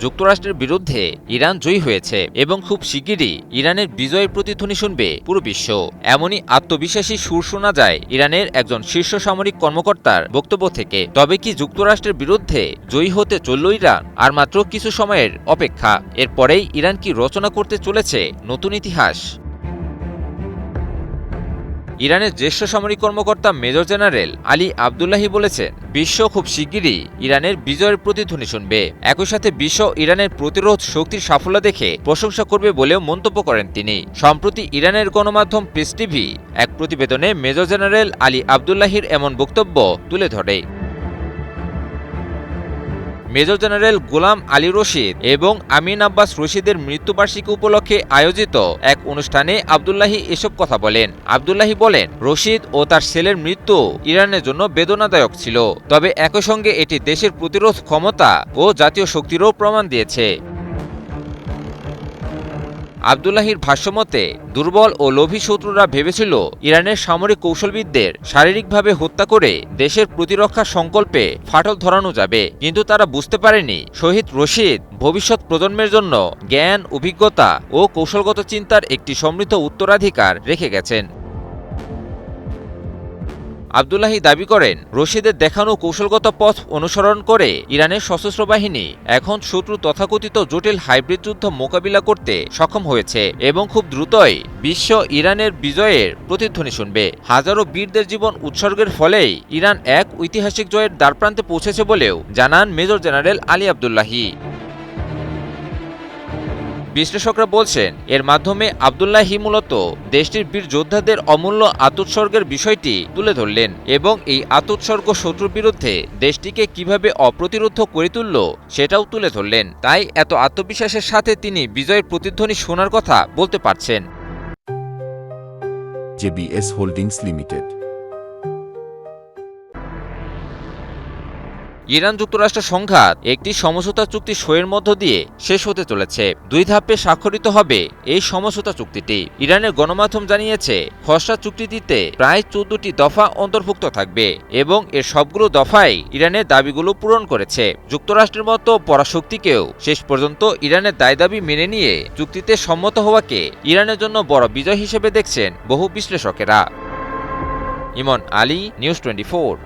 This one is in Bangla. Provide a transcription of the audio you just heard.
যুক্তরাষ্ট্রের বিরুদ্ধে ইরান জয়ী হয়েছে এবং খুব শিগগিরই ইরানের বিজয়ের প্রতিধ্বনি শুনবে পুরো বিশ্ব। এমনই আত্মবিশ্বাসী সুর শোনা যায় ইরানের একজন শীর্ষ সামরিক কর্মকর্তার বক্তব্য থেকে। তবে কি যুক্তরাষ্ট্রের বিরুদ্ধে জয়ী হতে চলল ইরান? আর মাত্র কিছু সময়ের অপেক্ষা। এরপরেই ইরান কি রচনা করতে চলেছে নতুন ইতিহাস? ইরানের জ্যেষ্ঠ সামরিক কর্মকর্তা মেজর জেনারেল আলী আবদুল্লাহি বলেছেন, বিশ্ব খুব শিগগিরই ইরানের বিজয়ের প্রতিধ্বনি শুনবে। একই সাথে বিশ্ব ইরানের প্রতিরোধ শক্তির সাফল্য দেখে প্রশংসা করবে বলেও মন্তব্য করেন তিনি। সম্প্রতি ইরানের গণমাধ্যম প্রেস টিভি এক প্রতিবেদনে মেজর জেনারেল আলী আবদুল্লাহির এমন বক্তব্য তুলে ধরে। মেজর জেনারেল গোলাম আলী রশিদ এবং আমিন আব্বাস রশিদের মৃত্যুবার্ষিকী উপলক্ষে আয়োজিত এক অনুষ্ঠানে আবদুল্লাহি এসব কথা বলেন। আবদুল্লাহি বলেন, রশিদ ও তার ছেলের মৃত্যু ইরানের জন্য বেদনাদায়ক ছিল, তবে একই সঙ্গে এটি দেশের প্রতিরোধ ক্ষমতা ও জাতীয় শক্তিরও প্রমাণ দিয়েছে। আবদুল্লাহির ভাষ্যমতে, দুর্বল ও লোভী শত্রুরা ভেবেছিল ইরানের সামরিক কৌশলবিদদের শারীরিকভাবে হত্যা করে দেশের প্রতিরক্ষা সংকল্পে ফাটল ধরানো যাবে, কিন্তু তারা বুঝতে পারেনি শহীদ রশিদ ভবিষ্যৎ প্রজন্মের জন্য জ্ঞান, অভিজ্ঞতা ও কৌশলগত চিন্তার একটি সমৃদ্ধ উত্তরাধিকার রেখে গেছেন। আবদুল্লাহি দাবি করেন, রশিদের দেখানো কৌশলগত পথ অনুসরণ করে ইরানের সশস্ত্র বাহিনী এখন শত্রু তথাকথিত জটিল হাইব্রিড যুদ্ধ মোকাবিলা করতে সক্ষম হয়েছে এবং খুব দ্রুতই বিশ্ব ইরানের বিজয়ের প্রতিধ্বনি শুনবে। হাজারো বীরদের জীবন উৎসর্গের ফলেই ইরান এক ঐতিহাসিক জয়ের দ্বারপ্রান্তে পৌঁছেছে বলেও জানান মেজর জেনারেল আলী আবদুল্লাহি। বিশ্লেষকরা বলছেন, এর মাধ্যমে আবদুল্লাহি মূলত দেশটির বীর যোদ্ধাদের অমূল্য আত্মোৎসর্গের বিষয়টি তুলে ধরলেন এবং এই আত্মোৎসর্গ শত্রুর বিরুদ্ধে দেশটিকে কিভাবে অপ্রতিরোধ করে তুলল সেটাও তুলে ধরলেন। তাই এত আত্মবিশ্বাসের সাথে তিনি বিজয়ের প্রতিধ্বনি শোনার কথা বলতে পারছেন। JBS holdings limited. ইরান যুক্তরাষ্ট্র সংঘাত একটি সমঝোতা চুক্তি সইয়ের মধ্য দিয়ে শেষ হতে চলেছে। 2 ধাপে স্বাক্ষরিত হবে এই সমঝোতা চুক্তিটি। ইরানের গণমাধ্যম জানিয়েছে, খসড়া চুক্তিটিতে প্রায় 14টি দফা অন্তর্ভুক্ত থাকবে এবং এর সবগুলো দফাই ইরানের দাবিগুলো পূরণ করেছে। যুক্তরাষ্ট্রের মতো পরাশক্তিকেও শেষ পর্যন্ত ইরানের দাবি মেনে নিয়ে চুক্তিতে সম্মত হওয়াকে ইরানের জন্য বড় বিজয় হিসেবে দেখছেন বহু বিশ্লেষকেরা। ইমন আলী, নিউজ 24।